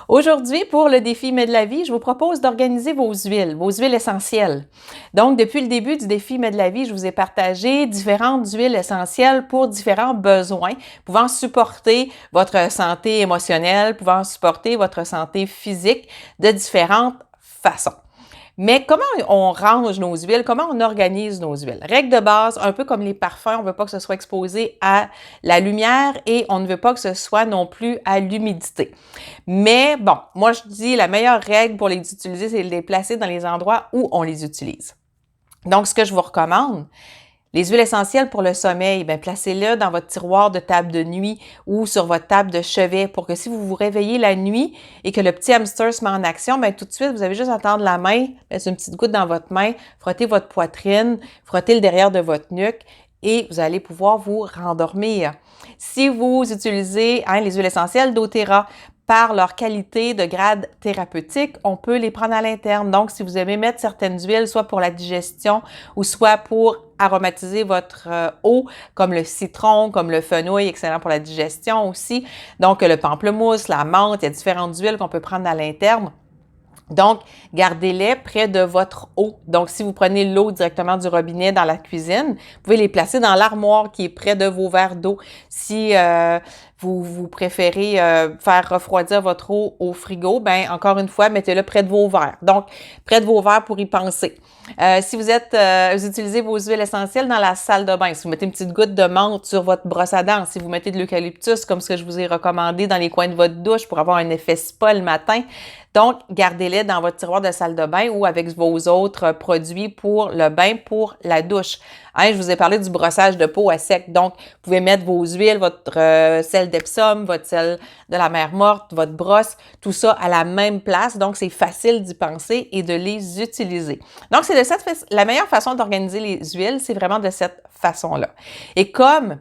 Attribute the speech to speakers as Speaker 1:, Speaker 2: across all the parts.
Speaker 1: Aujourd'hui, pour le défi Mais de la vie, je vous propose d'organiser vos huiles essentielles. Donc, depuis le début du défi Mais de la vie, je vous ai partagé différentes huiles essentielles pour différents besoins, pouvant supporter votre santé émotionnelle, pouvant supporter votre santé physique de différentes façons. Mais comment on range nos huiles, comment on organise nos huiles? Règle de base, un peu comme les parfums, on ne veut pas que ce soit exposé à la lumière et on ne veut pas que ce soit non plus à l'humidité. Mais bon, moi je dis la meilleure règle pour les utiliser, c'est de les placer dans les endroits où on les utilise. Donc, ce que je vous recommande, les huiles essentielles pour le sommeil, bien, placez-les dans votre tiroir de table de nuit ou sur votre table de chevet pour que si vous vous réveillez la nuit et que le petit hamster se met en action, bien, tout de suite, vous avez juste à tendre la main, mettre une petite goutte dans votre main, frotter votre poitrine, frotter le derrière de votre nuque et vous allez pouvoir vous rendormir. Si vous utilisez les huiles essentielles d'Otera, par leur qualité de grade thérapeutique, on peut les prendre à l'interne. Donc, si vous aimez mettre certaines huiles, soit pour la digestion ou soit pour aromatiser votre eau, comme le citron, comme le fenouil, excellent pour la digestion aussi. Donc, le pamplemousse, la menthe, il y a différentes huiles qu'on peut prendre à l'interne. Donc, gardez-les près de votre eau. Donc, si vous prenez l'eau directement du robinet dans la cuisine, vous pouvez les placer dans l'armoire qui est près de vos verres d'eau. Si vous préférez faire refroidir votre eau au frigo, ben encore une fois, mettez-le près de vos verres. Donc, près de vos verres pour y penser. Si vous utilisez vos huiles essentielles dans la salle de bain, si vous mettez une petite goutte de menthe sur votre brosse à dents, si vous mettez de l'eucalyptus, comme ce que je vous ai recommandé dans les coins de votre douche pour avoir un effet spa le matin, donc, gardez-les dans votre tiroir de salle de bain ou avec vos autres produits pour le bain, pour la douche. Je vous ai parlé du brossage de peau à sec. Donc, vous pouvez mettre vos huiles, votre sel d'Epsom, votre sel de la mer morte, votre brosse, tout ça à la même place. Donc, c'est facile d'y penser et de les utiliser. Donc, c'est la meilleure façon d'organiser les huiles, c'est vraiment de cette façon-là. Et comme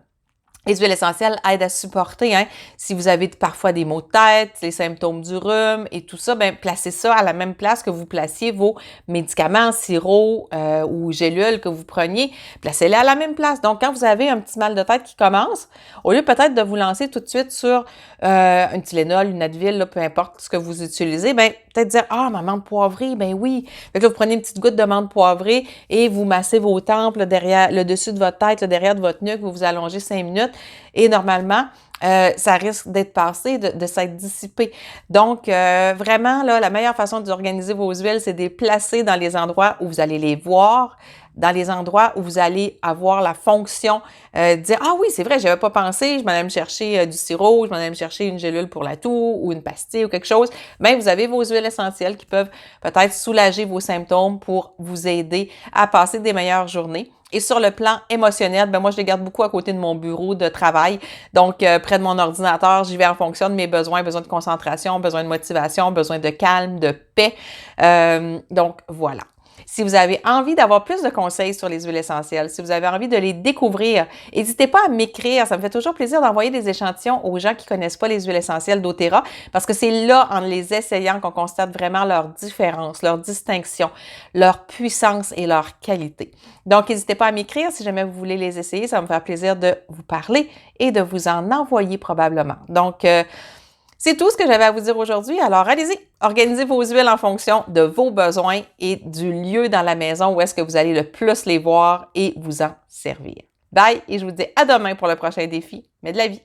Speaker 1: les huiles essentielles aident à supporter, si vous avez parfois des maux de tête, les symptômes du rhume et tout ça, bien, placez ça à la même place que vous placiez vos médicaments, sirops ou gélules que vous preniez. Placez-les à la même place. Donc, quand vous avez un petit mal de tête qui commence, au lieu peut-être de vous lancer tout de suite sur un Tylenol, une Advil, là, peu importe ce que vous utilisez, bien, peut-être dire « Ah, ma menthe poivrée, ben oui! » Fait que là, vous prenez une petite goutte de menthe poivrée et vous massez vos tempes là, derrière, le dessus de votre tête, là, derrière de votre nuque, vous vous allongez 5 minutes et normalement, ça risque d'être passé, de s'être dissipé. Donc, vraiment, là, la meilleure façon d'organiser vos huiles, c'est de les placer dans les endroits où vous allez les voir, dans les endroits où vous allez avoir la fonction de dire « Ah oui, c'est vrai, je n'avais pas pensé, je m'en allais me chercher du sirop, je m'en allais me chercher une gélule pour la toux ou une pastille ou quelque chose. » Bien, vous avez vos huiles essentielles qui peuvent peut-être soulager vos symptômes pour vous aider à passer des meilleures journées. Et sur le plan émotionnel, ben moi, je les garde beaucoup à côté de mon bureau de travail. Donc, près de mon ordinateur, j'y vais en fonction de mes besoins, besoin de concentration, besoin de motivation, besoin de calme, de paix. Donc, voilà. Si vous avez envie d'avoir plus de conseils sur les huiles essentielles, si vous avez envie de les découvrir, n'hésitez pas à m'écrire. Ça me fait toujours plaisir d'envoyer des échantillons aux gens qui ne connaissent pas les huiles essentielles d'Otera parce que c'est là, en les essayant, qu'on constate vraiment leur différence, leur distinction, leur puissance et leur qualité. Donc, n'hésitez pas à m'écrire si jamais vous voulez les essayer. Ça va me faire plaisir de vous parler et de vous en envoyer probablement. Donc, c'est tout ce que j'avais à vous dire aujourd'hui. Alors, allez-y, organisez vos huiles en fonction de vos besoins et du lieu dans la maison où est-ce que vous allez le plus les voir et vous en servir. Bye et je vous dis à demain pour le prochain défi, mais de la vie.